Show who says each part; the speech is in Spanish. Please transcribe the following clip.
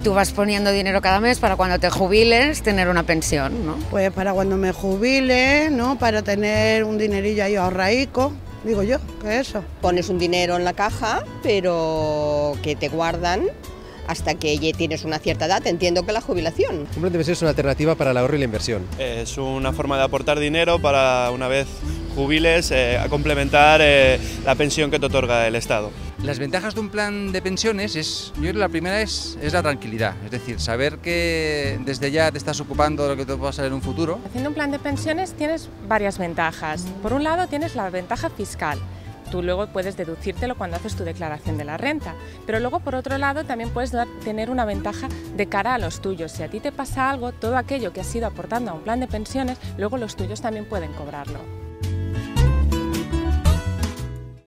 Speaker 1: Tú vas poniendo dinero cada mes para cuando te jubiles tener una pensión, ¿no?
Speaker 2: Pues para cuando me jubile, ¿no? Para tener un dinerillo ahí ahorraico, digo yo, ¿qué es eso?
Speaker 3: Pones un dinero en la caja, pero que te guardan hasta que ya tienes una cierta edad. Entiendo que la jubilación.
Speaker 4: Un plan de pensión es una alternativa para el ahorro y la inversión.
Speaker 5: Es una forma de aportar dinero para, una vez jubiles, a complementar la pensión que te otorga el Estado.
Speaker 6: Las ventajas de un plan de pensiones yo creo que la primera es la tranquilidad, es decir, saber que desde ya te estás ocupando de lo que te va a pasar en un futuro.
Speaker 7: Haciendo un plan de pensiones tienes varias ventajas. Por un lado tienes la ventaja fiscal. Tú luego puedes deducírtelo cuando haces tu declaración de la renta, pero luego por otro lado también puedes tener una ventaja de cara a los tuyos. Si a ti te pasa algo, todo aquello que has ido aportando a un plan de pensiones, luego los tuyos también pueden cobrarlo.